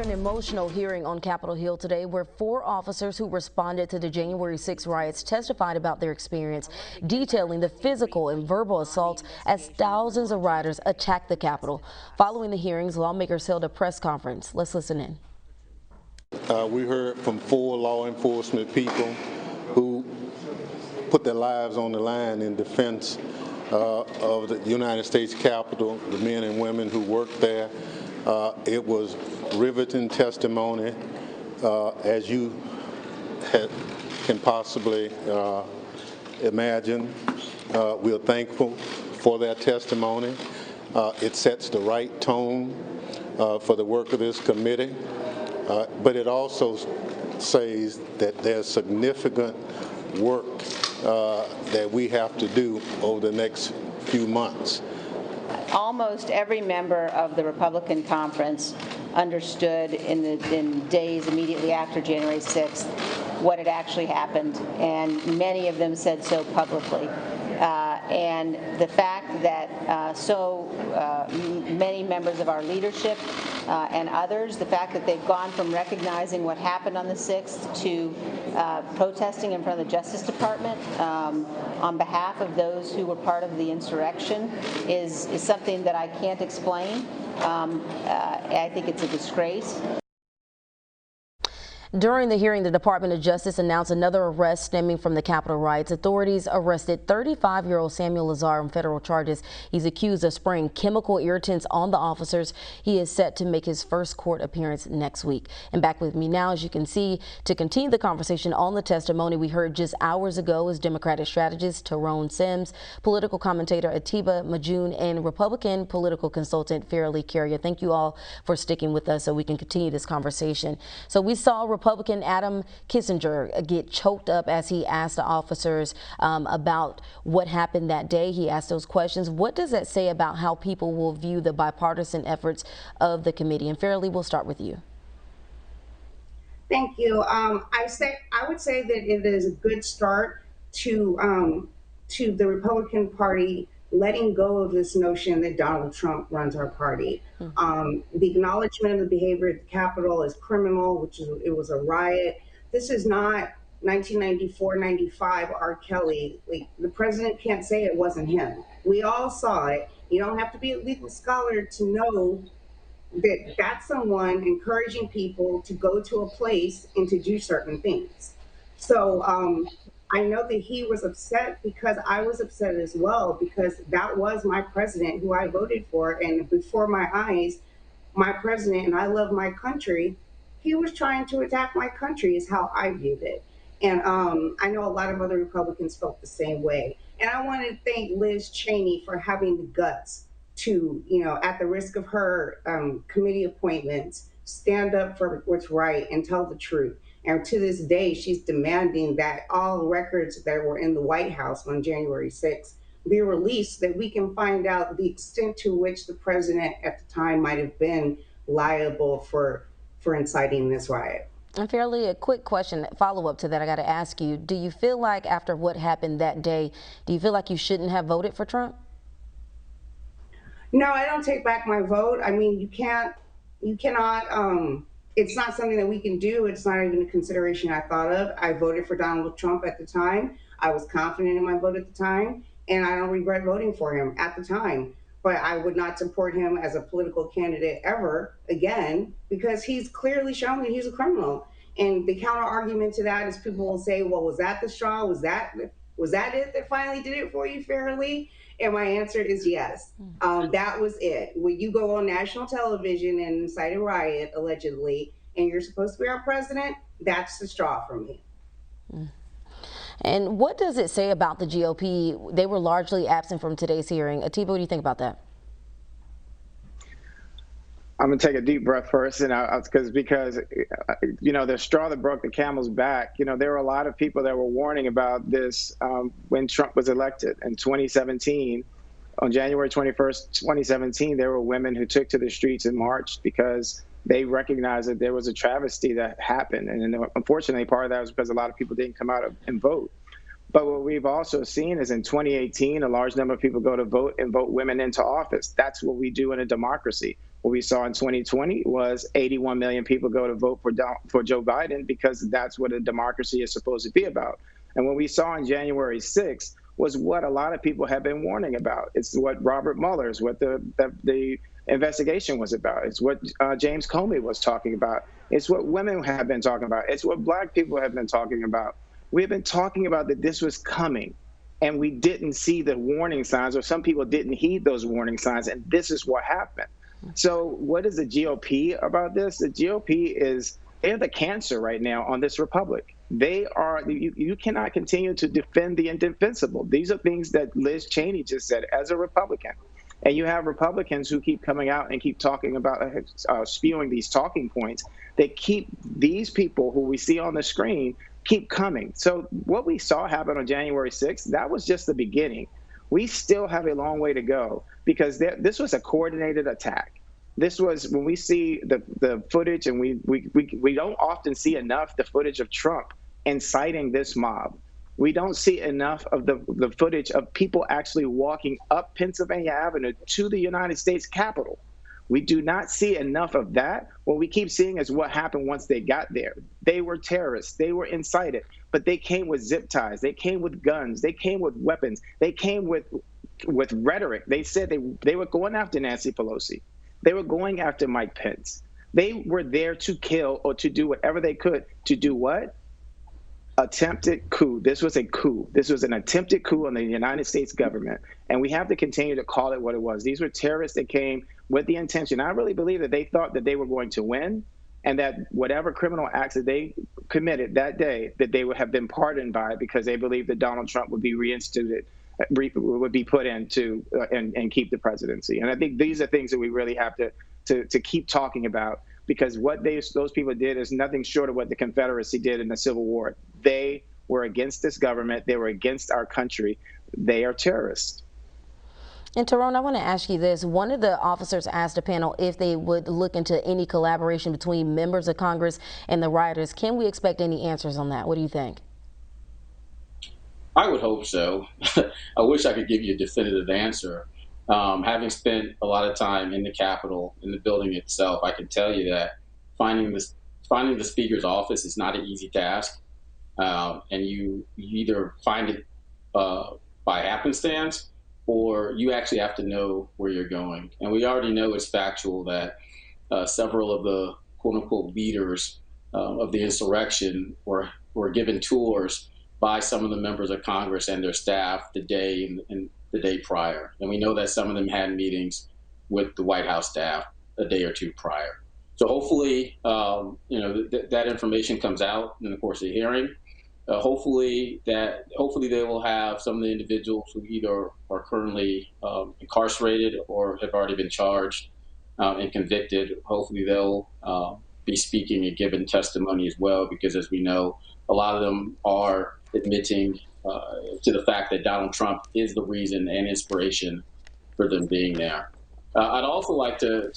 After an emotional hearing on Capitol Hill today, where 4 officers who responded to the January 6 riots testified about their experience, detailing the physical and verbal assaults as thousands of rioters attacked the Capitol. Following the hearings, lawmakers held a press conference. Let's listen in. We heard from 4 law enforcement people who put their lives on the line in defense of the United States Capitol, the men and women who worked there. It was riveting testimony, as you can possibly imagine. We're thankful for their testimony. It sets the right tone for the work of this committee, but it also says that there's significant work that we have to do over the next few months. Almost every member of the Republican conference understood in days immediately after January 6th what had actually happened, and many of them said so publicly. And the fact that so many members of our leadership and others, the fact that they've gone from recognizing what happened on the 6th to protesting in front of the Justice Department on behalf of those who were part of the insurrection is something that I can't explain. I think it's a disgrace. During the hearing, the Department of Justice announced another arrest stemming from the Capitol riots. Authorities arrested 35-year-old Samuel Lazar on federal charges. He's accused of spraying chemical irritants on the officers. He is set to make his first court appearance next week. And back with me now, as you can see, to continue the conversation on the testimony we heard just hours ago is Democratic strategist Terron Sims, political commentator Atiba Madyun, and Republican political consultant Fairalee Carrier. Thank you all for sticking with us so we can continue this conversation. So we saw Republican Adam Kinzinger get choked up as he asked the officers about what happened that day. He asked those questions. What does that say about how people will view the bipartisan efforts of the committee? And Fairalee, we'll start with you. Thank you. I would say that it is a good start to the Republican Party letting go of this notion that Donald Trump runs our party. The acknowledgement of the behavior at the Capitol is criminal, it was a riot. This is not 1994, 95 R. Kelly. Like, the president can't say it wasn't him. We all saw it. You don't have to be a legal scholar to know that that's someone encouraging people to go to a place and to do certain things. So I know that he was upset because I was upset as well, because that was my president who I voted for. And before my eyes, my president, and I love my country, he was trying to attack my country is how I viewed it. And I know a lot of other Republicans felt the same way. And I want to thank Liz Cheney for having the guts to, at the risk of her committee appointments, stand up for what's right and tell the truth. And to this day, she's demanding that all records that were in the White House on January 6th be released, so that we can find out the extent to which the president at the time might have been liable for inciting this riot. And Fairalee, a quick question, follow-up to that I got to ask you. Do you feel like after what happened that day, do you feel like you shouldn't have voted for Trump? No, I don't take back my vote. I mean, you cannot, it's not something that we can do. It's not even a consideration I thought of. I voted for Donald Trump at the time. I was confident in my vote at the time, and I don't regret voting for him at the time. But I would not support him as a political candidate ever again, because he's clearly shown that he's a criminal. And the counter argument to that is people will say, well, was that the straw? Was that it that finally did it for you, Fairalee? And my answer is yes. That was it. When you go on national television and incite a riot, allegedly, and you're supposed to be our president, that's the straw for me. And what does it say about the GOP? They were largely absent from today's hearing. Atiba, what do you think about that? I'm gonna take a deep breath first, and because the straw that broke the camel's back. There were a lot of people that were warning about this when Trump was elected in 2017. On January 21st, 2017, there were women who took to the streets and marched because they recognized that there was a travesty that happened, and unfortunately, part of that was because a lot of people didn't come out and vote. But what we've also seen is in 2018, a large number of people go to vote and vote women into office. That's what we do in a democracy. What we saw in 2020 was 81 million people go to vote for Joe Biden because that's what a democracy is supposed to be about. And what we saw on January 6th was what a lot of people have been warning about. It's what Robert Mueller's, what the investigation was about. It's what James Comey was talking about. It's what women have been talking about. It's what Black people have been talking about. We have been talking about that this was coming, and we didn't see the warning signs, or some people didn't heed those warning signs, and this is what happened. So what is the GOP about this? The GOP they're the cancer right now on this republic. They are, you cannot continue to defend the indefensible. These are things that Liz Cheney just said as a Republican. And you have Republicans who keep coming out and keep talking about, spewing these talking points. They keep, these people who we see on the screen keep coming. So what we saw happen on January 6th, that was just the beginning. We still have a long way to go because this was a coordinated attack. This was, when we see the footage, and we don't often see enough the footage of Trump inciting this mob. We don't see enough of the footage of people actually walking up Pennsylvania Avenue to the United States Capitol. We do not see enough of that. What we keep seeing is what happened once they got there. They were terrorists. They were incited, but they came with zip ties. They came with guns. They came with weapons. They came with rhetoric. They said they were going after Nancy Pelosi. They were going after Mike Pence. They were there to kill or to do whatever they could. To do what? Attempted coup. This was a coup. This was an attempted coup on the United States government. And we have to continue to call it what it was. These were terrorists that came with the intention. I really believe that they thought that they were going to win, and that whatever criminal acts that they committed that day, that they would have been pardoned by, because they believed that Donald Trump would be reinstituted, would be put into and keep the presidency. And I think these are things that we really have to keep talking about, because what those people did is nothing short of what the Confederacy did in the Civil War. They were against this government. They were against our country. They are terrorists. And Terron, I want to ask you this. One of the officers asked the panel if they would look into any collaboration between members of Congress and the rioters. Can we expect any answers on that? What do you think? I would hope so. I wish I could give you a definitive answer. Having spent a lot of time in the Capitol, in the building itself, I can tell you that finding the Speaker's office is not an easy task. And you either find it by happenstance, or you actually have to know where you're going. And we already know it's factual that several of the quote-unquote leaders of the insurrection were given tours by some of the members of Congress and their staff the day and the day prior. And we know that some of them had meetings with the White House staff a day or two prior. So hopefully, that information comes out in the course of the hearing. Hopefully they will have some of the individuals who either are currently incarcerated or have already been charged and convicted. Hopefully they'll be speaking and giving testimony as well, because as we know, a lot of them are admitting to the fact that Donald Trump is the reason and inspiration for them being there. I'd also like to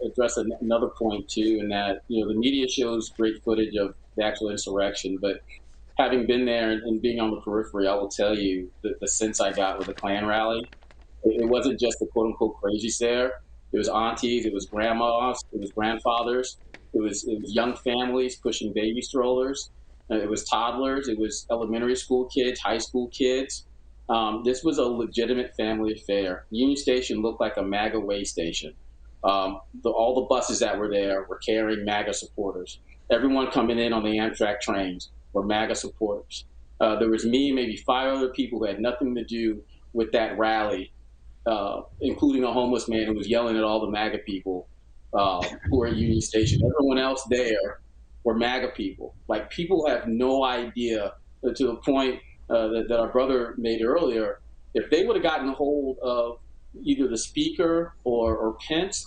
address another point too, in that the media shows great footage of the actual insurrection, but having been there and being on the periphery, I will tell you that the sense I got with the Klan rally, it wasn't just the quote-unquote crazies there. It was aunties, it was grandmas, it was grandfathers, it was young families pushing baby strollers, it was toddlers, it was elementary school kids, high school kids. This was a legitimate family affair. Union Station looked like a MAGA way station. All the buses that were there were carrying MAGA supporters. Everyone coming in on the Amtrak trains were MAGA supporters. There was me, maybe 5 other people who had nothing to do with that rally, including a homeless man who was yelling at all the MAGA people who were at Union Station. Everyone else there were MAGA people. Like, people have no idea, to the point that our brother made earlier. If they would have gotten a hold of either the Speaker or Pence,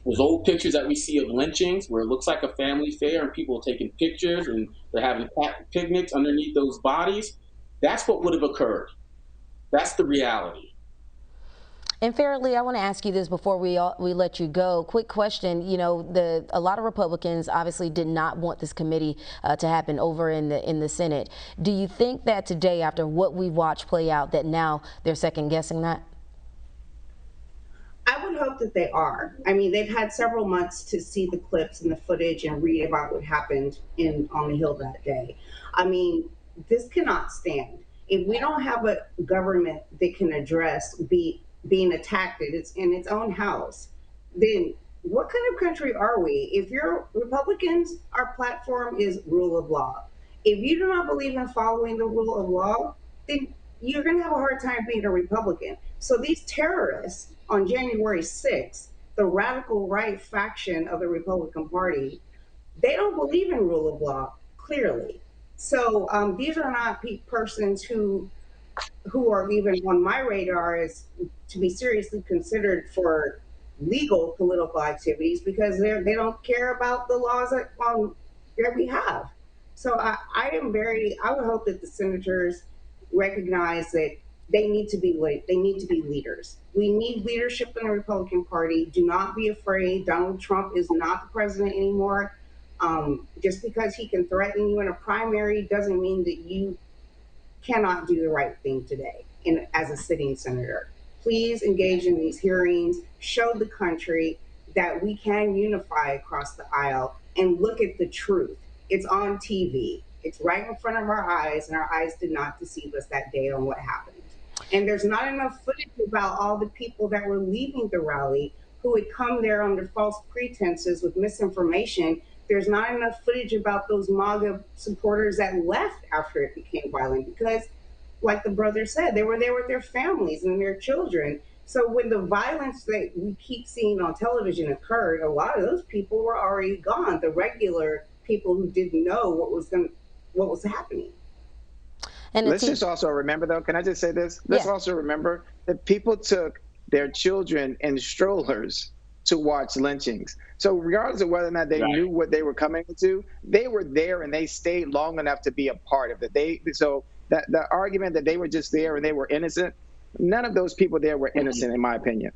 those old pictures that we see of lynchings where it looks like a family fair and people are taking pictures and they're having picnics underneath those bodies, that's what would have occurred. That's the reality. And Fairalee, I want to ask you this before we let you go. Quick question. A lot of Republicans obviously did not want this committee to happen over in the Senate. Do you think that today, after what we watched play out, that now they're second guessing that? I would hope that they are. I mean, they've had several months to see the clips and the footage and read about what happened on the Hill that day. I mean, this cannot stand. If we don't have a government that can address being attacked in its own house, then what kind of country are we? If you're Republicans, our platform is rule of law. If you do not believe in following the rule of law, then you're going to have a hard time being a Republican. So these terrorists on January 6th, the radical right faction of the Republican Party, they don't believe in rule of law, clearly. So these are not persons who are even on my radar as to be seriously considered for legal political activities, because they don't care about the laws that we have. So I would hope that the senators recognize that they need to be leaders. We need leadership in the Republican Party. Do not be afraid. Donald Trump is not the president anymore. Just because he can threaten you in a primary doesn't mean that you cannot do the right thing today as a sitting senator. Please engage in these hearings, show the country that we can unify across the aisle and look at the truth. It's on TV. It's right in front of our eyes, and our eyes did not deceive us that day on what happened. And there's not enough footage about all the people that were leaving the rally who had come there under false pretenses with misinformation. There's not enough footage about those MAGA supporters that left after it became violent because, like the brother said, they were there with their families and their children. So when the violence that we keep seeing on television occurred, a lot of those people were already gone. The regular people who didn't know what was happening. And let's just also remember, though, can I just say this? Let's also remember that people took their children in strollers to watch lynchings. So regardless of whether or not they knew what they were coming to, they were there and they stayed long enough to be a part of it. So that the argument that they were just there and they were innocent, none of those people there were innocent, in my opinion.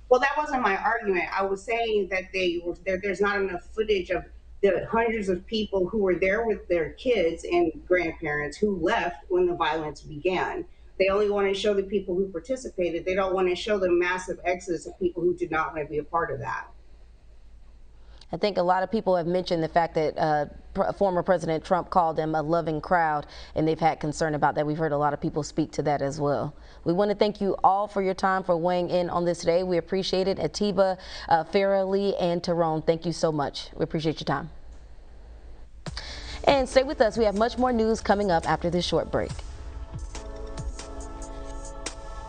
Well, that wasn't my argument. I was saying that there's not enough footage of the hundreds of people who were there with their kids and grandparents who left when the violence began. They only want to show the people who participated. They don't want to show the massive exodus of people who did not want to be a part of that. I think a lot of people have mentioned the fact that former President Trump called them a loving crowd, and they've had concern about that. We've heard a lot of people speak to that as well. We want to thank you all for your time, for weighing in on this today. We appreciate it. Atiba, Fairalee, and Terron, thank you so much. We appreciate your time. And stay with us. We have much more news coming up after this short break.